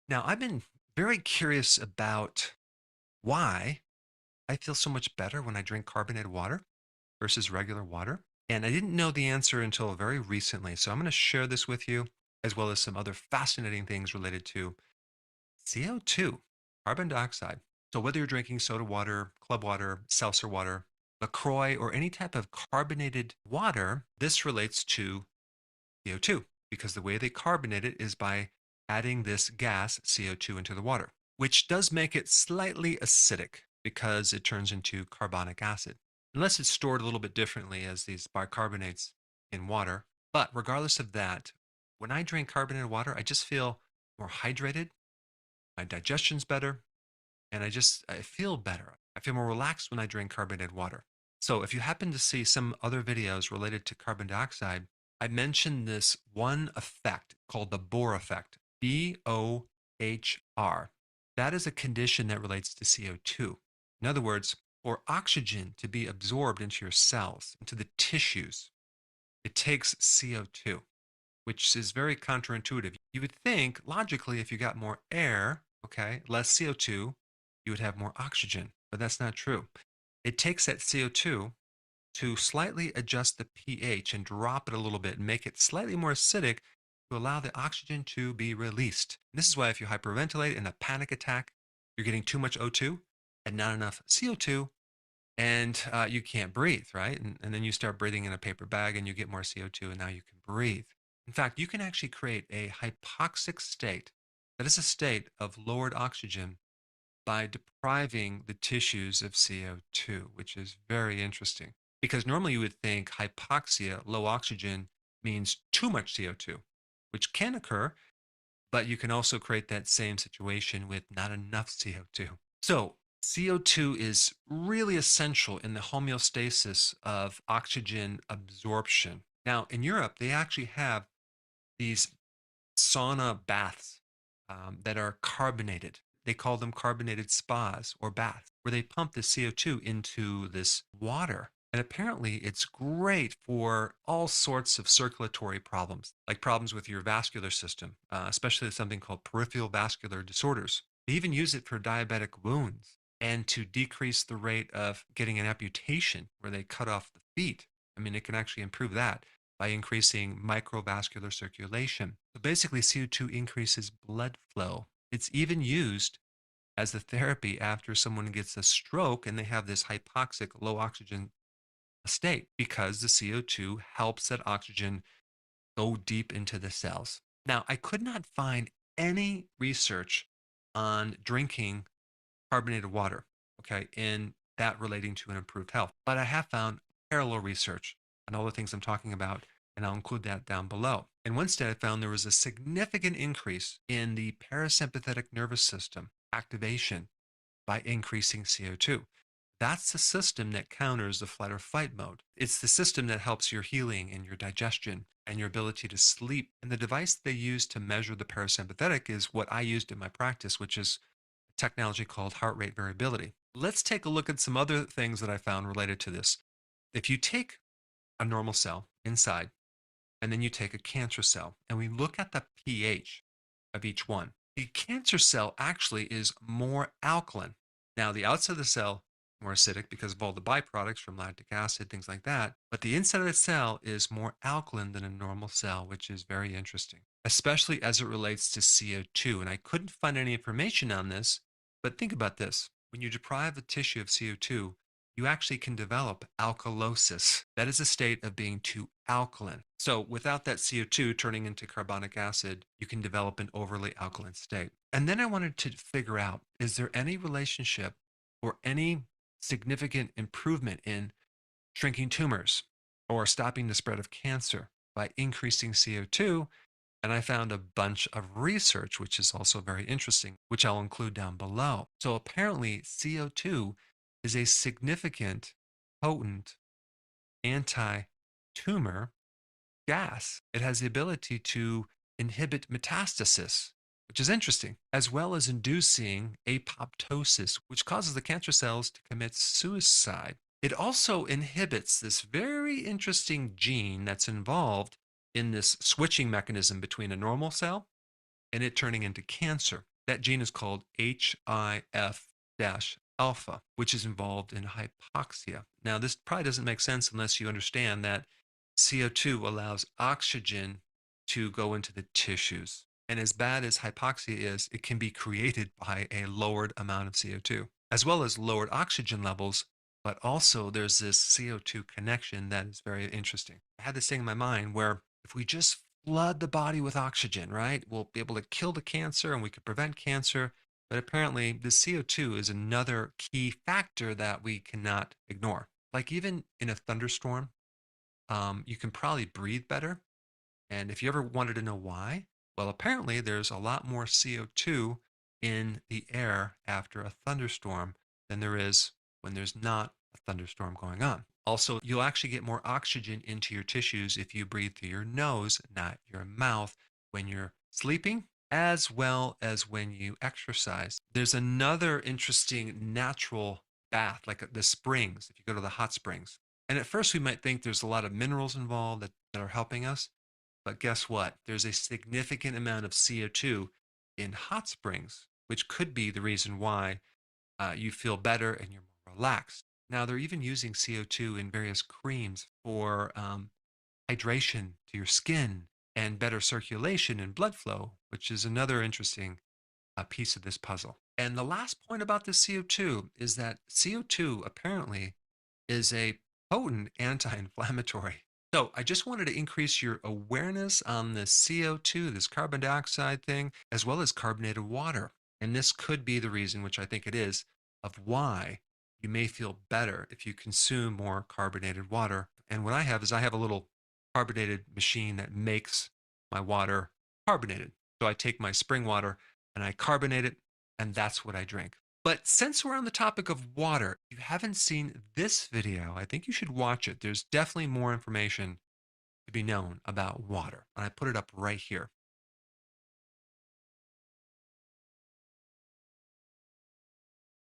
Now, I've been very curious about why I feel so much better when I drink carbonated water versus regular water. And I didn't know the answer until very recently. So I'm going to share this with you, as well as some other fascinating things related to CO2, carbon dioxide. So whether you're drinking soda water, club water, seltzer water, LaCroix, or any type of carbonated water, this relates to CO2 because the way they carbonate it is by adding this gas, CO2, into the water, which does make it slightly acidic because it turns into carbonic acid, unless it's stored a little bit differently as these bicarbonates in water. But regardless of that, when I drink carbonated water, I just feel more hydrated, my digestion's better, and I feel better. I feel more relaxed when I drink carbonated water. So if you happen to see some other videos related to carbon dioxide, I mentioned this one effect called the Bohr effect, Bohr. That is a condition that relates to CO2. In other words, for oxygen to be absorbed into your cells, into the tissues, it takes CO2, which is very counterintuitive. You would think, logically, if you got more air, okay, less CO2, you would have more oxygen, but that's not true. It takes that CO2 to slightly adjust the pH and drop it a little bit and make it slightly more acidic to allow the oxygen to be released. And this is why if you hyperventilate in a panic attack, you're getting too much O2 and not enough CO2, and you can't breathe, right? And then you start breathing in a paper bag and you get more CO2, and now you can breathe. In fact, you can actually create a hypoxic state. That is a state of lowered oxygen by depriving the tissues of CO2, which is very interesting. Because normally you would think hypoxia, low oxygen, means too much CO2, which can occur, but you can also create that same situation with not enough CO2. So, CO2 is really essential in the homeostasis of oxygen absorption. Now, in Europe, they actually have these sauna baths that are carbonated. They call them carbonated spas or baths, where they pump the CO2 into this water. And apparently, it's great for all sorts of circulatory problems, like problems with your vascular system, especially something called peripheral vascular disorders. They even use it for diabetic wounds and to decrease the rate of getting an amputation where they cut off the feet. I mean, it can actually improve that by increasing microvascular circulation. So basically, CO2 increases blood flow. It's even used as the therapy after someone gets a stroke and they have this hypoxic, low oxygen state because the CO2 helps that oxygen go deep into the cells. Now, I could not find any research on drinking carbonated water, okay, in that relating to an improved health. But I have found parallel research on all the things I'm talking about, and I'll include that down below. In one study, I found there was a significant increase in the parasympathetic nervous system activation by increasing CO2. That's the system that counters the flight or fight mode. It's the system that helps your healing and your digestion and your ability to sleep. And the device they use to measure the parasympathetic is what I used in my practice, which is technology called heart rate variability. Let's take a look at some other things that I found related to this. If you take a normal cell inside and then you take a cancer cell and we look at the pH of each one, the cancer cell actually is more alkaline. Now, the outside of the cell more acidic because of all the byproducts from lactic acid, things like that. But the inside of the cell is more alkaline than a normal cell, which is very interesting, especially as it relates to CO2. And I couldn't find any information on this, but think about this. When you deprive the tissue of CO2, you actually can develop alkalosis. That is a state of being too alkaline. So without that CO2 turning into carbonic acid, you can develop an overly alkaline state. And then I wanted to figure out, is there any relationship or any significant improvement in shrinking tumors or stopping the spread of cancer by increasing CO2? And I found a bunch of research, which is also very interesting, which I'll include down below. So apparently, CO2 is a significant, potent anti tumor gas. It has the ability to inhibit metastasis, which is interesting, as well as inducing apoptosis, which causes the cancer cells to commit suicide. It also inhibits this very interesting gene that's involved in this switching mechanism between a normal cell and it turning into cancer. That gene is called HIF-alpha, which is involved in hypoxia. Now, this probably doesn't make sense unless you understand that CO2 allows oxygen to go into the tissues. And as bad as hypoxia is, it can be created by a lowered amount of CO2, as well as lowered oxygen levels. But also, there's this CO2 connection that is very interesting. I had this thing in my mind where if we just flood the body with oxygen, right, we'll be able to kill the cancer and we could prevent cancer. But apparently, the CO2 is another key factor that we cannot ignore. Like even in a thunderstorm, you can probably breathe better. And if you ever wanted to know why, well, apparently there's a lot more CO2 in the air after a thunderstorm than there is when there's not a thunderstorm going on. Also, you'll actually get more oxygen into your tissues if you breathe through your nose, not your mouth, when you're sleeping, as well as when you exercise. There's another interesting natural bath, like the springs, if you go to the hot springs. And at first, we might think there's a lot of minerals involved that are helping us. But guess what? There's a significant amount of CO2 in hot springs, which could be the reason why you feel better and you're more relaxed. Now, they're even using CO2 in various creams for hydration to your skin and better circulation and blood flow, which is another interesting piece of this puzzle. And the last point about the CO2 is that CO2 apparently is a potent anti-inflammatory. So I just wanted to increase your awareness on the CO2, this carbon dioxide thing, as well as carbonated water. And this could be the reason, which I think it is, of why you may feel better if you consume more carbonated water. And what I have is I have a little carbonated machine that makes my water carbonated. So I take my spring water and I carbonate it, and that's what I drink. But since we're on the topic of water, if you haven't seen this video, I think you should watch it. There's definitely more information to be known about water. And I put it up right here.